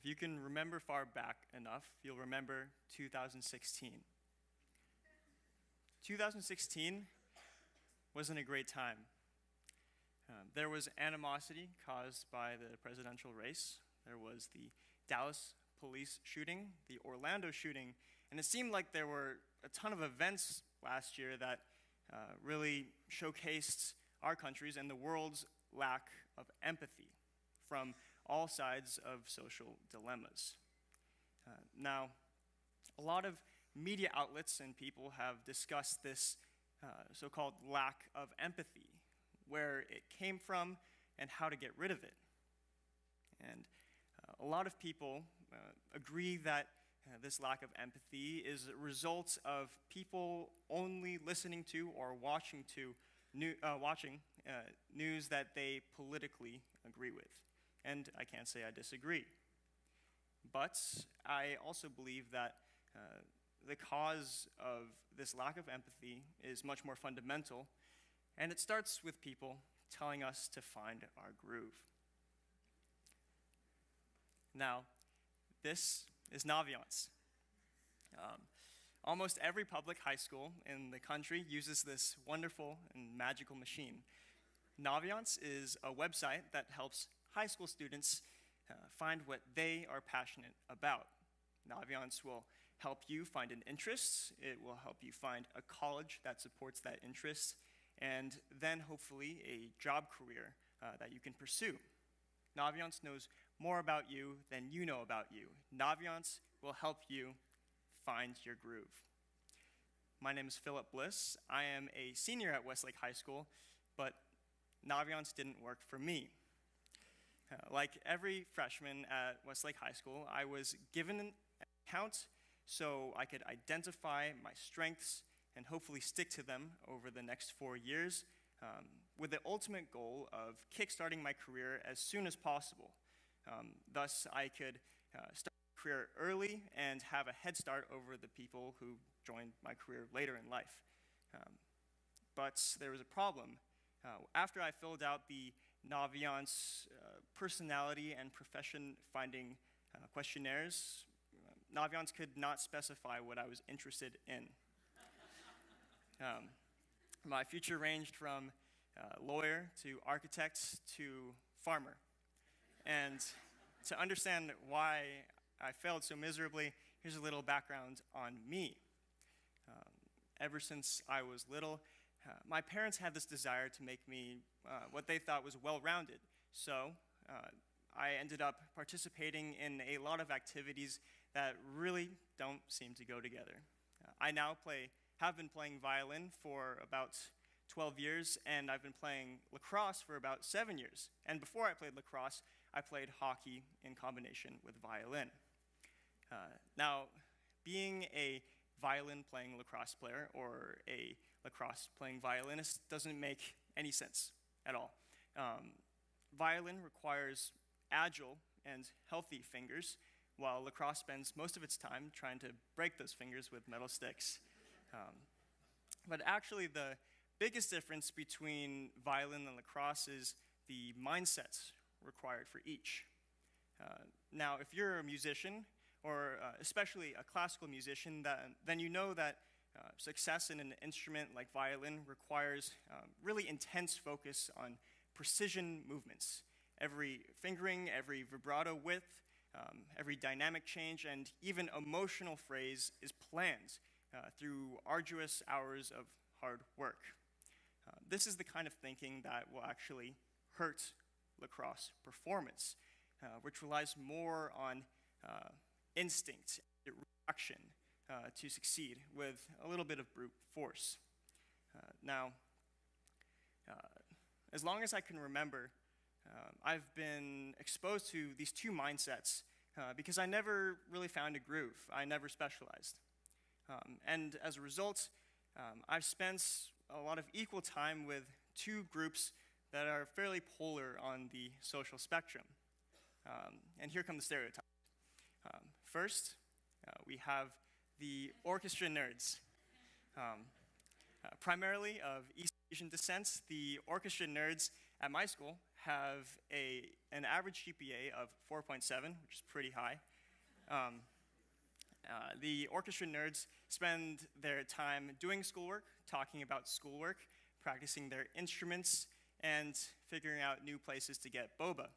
If you can remember far back enough, you'll remember 2016. 2016 wasn't a great time. There was animosity caused by the presidential race. There was the Dallas police shooting, the Orlando shooting, and it seemed like there were a ton of events last year that really showcased our country's and the world's lack of empathy from all sides of social dilemmas. Now, a lot of media outlets and people have discussed this so-called lack of empathy, where it came from and how to get rid of it. And a lot of people agree that this lack of empathy is a result of people only listening to or watching news that they politically agree with. And I can't say I disagree. But I also believe that the cause of this lack of empathy is much more fundamental, and it starts with people telling us to find our groove. Now, this is Naviance. Almost every public high school in the country uses this wonderful and magical machine. Naviance is a website that helps high school students find what they are passionate about. Naviance will help you find an interest, it will help you find a college that supports that interest, and then hopefully a job career that you can pursue. Naviance knows more about you than you know about you. Naviance will help you find your groove. My name is Philip Bliss. I am a senior at Westlake High School, but Naviance didn't work for me. Like every freshman at Westlake High School, I was given an account so I could identify my strengths and hopefully stick to them over the next 4 years, with the ultimate goal of kickstarting my career as soon as possible. Thus, I could start my career early and have a head start over the people who joined my career later in life. But there was a problem. After I filled out the Naviance personality and profession finding questionnaires, Naviance could not specify what I was interested in. My future ranged from lawyer to architect to farmer. And to understand why I failed so miserably, here's a little background on me. Ever since I was little, my parents had this desire to make me what they thought was well-rounded. So I ended up participating in a lot of activities that really don't seem to go together. I now have been playing violin for about 12 years, and I've been playing lacrosse for about 7 years. And before I played lacrosse, I played hockey in combination with violin. Now, being a violin-playing lacrosse player or a lacrosse-playing violinist doesn't make any sense at all. Violin requires agile and healthy fingers, while lacrosse spends most of its time trying to break those fingers with metal sticks. But actually, the biggest difference between violin and lacrosse is the mindsets required for each. Now, if you're a musician, or especially a classical musician, then you know that success in an instrument like violin requires really intense focus on precision movements. Every fingering, every vibrato width, every dynamic change, and even emotional phrase is planned through arduous hours of hard work. This is the kind of thinking that will actually hurt lacrosse performance, which relies more on instinct and reaction to succeed with a little bit of brute force. Now, as long as I can remember, I've been exposed to these two mindsets because I never really found a groove. I never specialized. And as a result, I've spent a lot of equal time with two groups that are fairly polar on the social spectrum. And here come the stereotypes. First, we have the orchestra nerds. Primarily of East Asian descent, the orchestra nerds at my school have an average GPA of 4.7, which is pretty high. The orchestra nerds spend their time doing schoolwork, talking about schoolwork, practicing their instruments, and figuring out new places to get boba.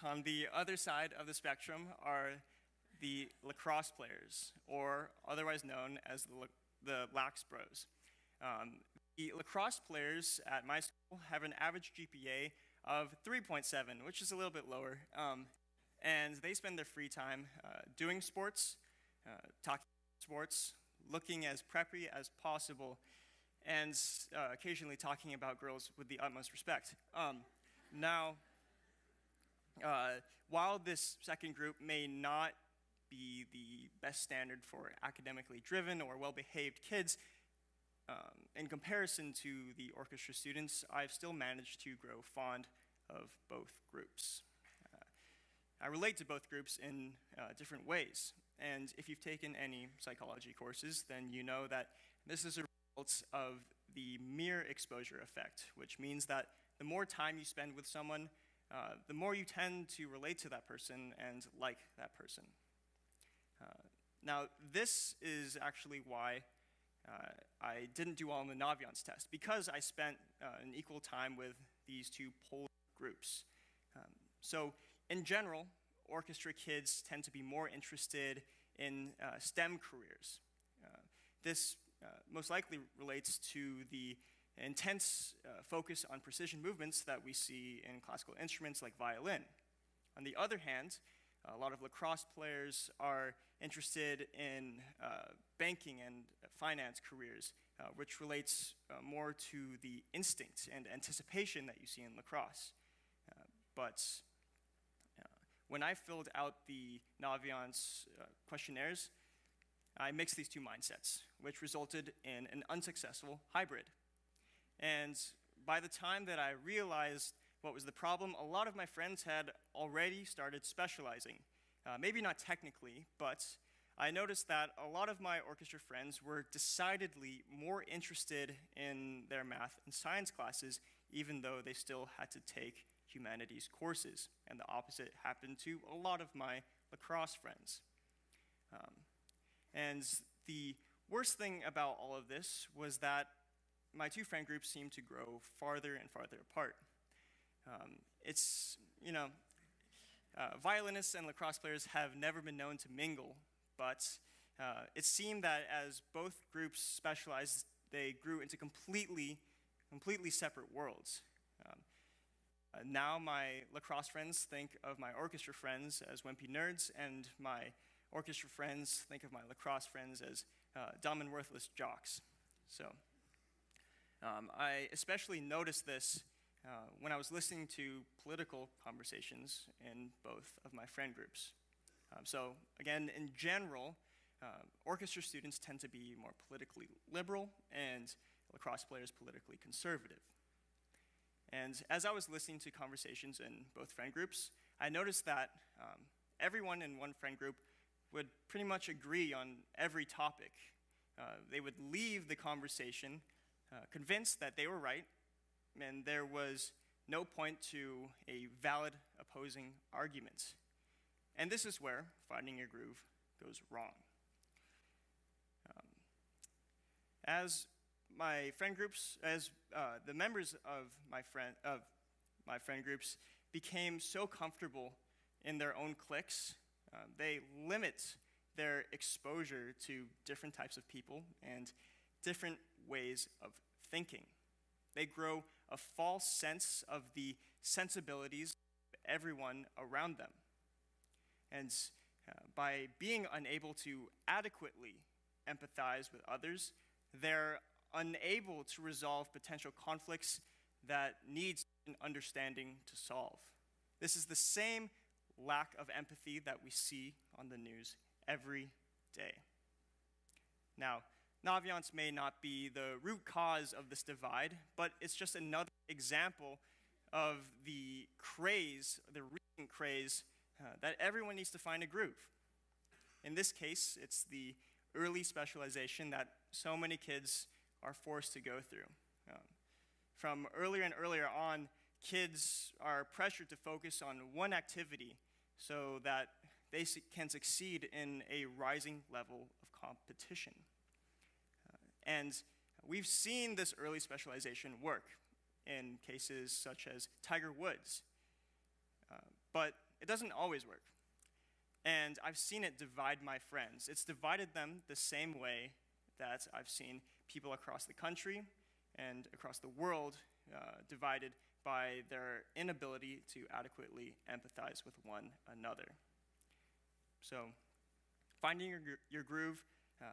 On the other side of the spectrum are the lacrosse players, or otherwise known as the lax bros. The lacrosse players at my school have an average GPA of 3.7, which is a little bit lower. And they spend their free time doing sports, talking sports, looking as preppy as possible, and occasionally talking about girls with the utmost respect. Now, while this second group may not be the best standard for academically driven or well-behaved kids, in comparison to the orchestra students, I've still managed to grow fond of both groups. I relate to both groups in different ways, and if you've taken any psychology courses, then you know that this is a result of the mere exposure effect, which means that the more time you spend with someone, the more you tend to relate to that person and like that person. Now, this is actually why I didn't do well in the Naviance test, because I spent an equal time with these two polar groups. So, in general, orchestra kids tend to be more interested in STEM careers. This most likely relates to the intense focus on precision movements that we see in classical instruments like violin. On the other hand, a lot of lacrosse players are interested in banking and finance careers, which relates more to the instinct and anticipation that you see in lacrosse. But when I filled out the Naviance questionnaires, I mixed these two mindsets, which resulted in an unsuccessful hybrid. And by the time that I realized what was the problem, a lot of my friends had already started specializing. Maybe not technically, but I noticed that a lot of my orchestra friends were decidedly more interested in their math and science classes, even though they still had to take humanities courses. And the opposite happened to a lot of my lacrosse friends. And the worst thing about all of this was that my two friend groups seemed to grow farther and farther apart. Violinists and lacrosse players have never been known to mingle, but it seemed that as both groups specialized, they grew into completely separate worlds. Now my lacrosse friends think of my orchestra friends as wimpy nerds, and my orchestra friends think of my lacrosse friends as dumb and worthless jocks. So I especially noticed this when I was listening to political conversations in both of my friend groups. So again, in general, orchestra students tend to be more politically liberal, and lacrosse players politically conservative. And as I was listening to conversations in both friend groups, I noticed that everyone in one friend group would pretty much agree on every topic. They would leave the conversation convinced that they were right, and there was no point to a valid opposing argument. And this is where finding your groove goes wrong. As the members of my friend groups became so comfortable in their own cliques, they limit their exposure to different types of people and different ways of thinking. They grow a false sense of the sensibilities of everyone around them. And by being unable to adequately empathize with others, they're unable to resolve potential conflicts that needs an understanding to solve. This is the same lack of empathy that we see on the news every day. Now, Naviance may not be the root cause of this divide, but it's just another example of the recent craze, that everyone needs to find a groove. In this case, it's the early specialization that so many kids are forced to go through. from earlier and earlier on, kids are pressured to focus on one activity so that they can succeed in a rising level of competition. And we've seen this early specialization work in cases such as Tiger Woods, but it doesn't always work. And I've seen it divide my friends. It's divided them the same way that I've seen people across the country and across the world divided by their inability to adequately empathize with one another. So, finding your groove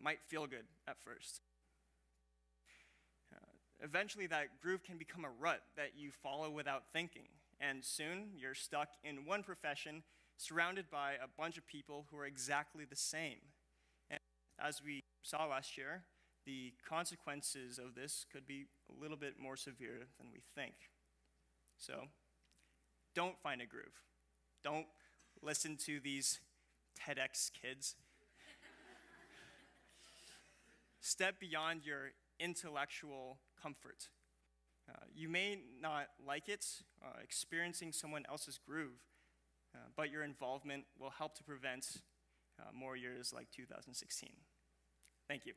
might feel good at first. Eventually, that groove can become a rut that you follow without thinking, and soon you're stuck in one profession surrounded by a bunch of people who are exactly the same. And as we saw last year, the consequences of this could be a little bit more severe than we think. So, don't find a groove. Don't listen to these TEDx kids. Step beyond your intellectual comfort. You may not like it, experiencing someone else's groove, but your involvement will help to prevent more years like 2016. Thank you.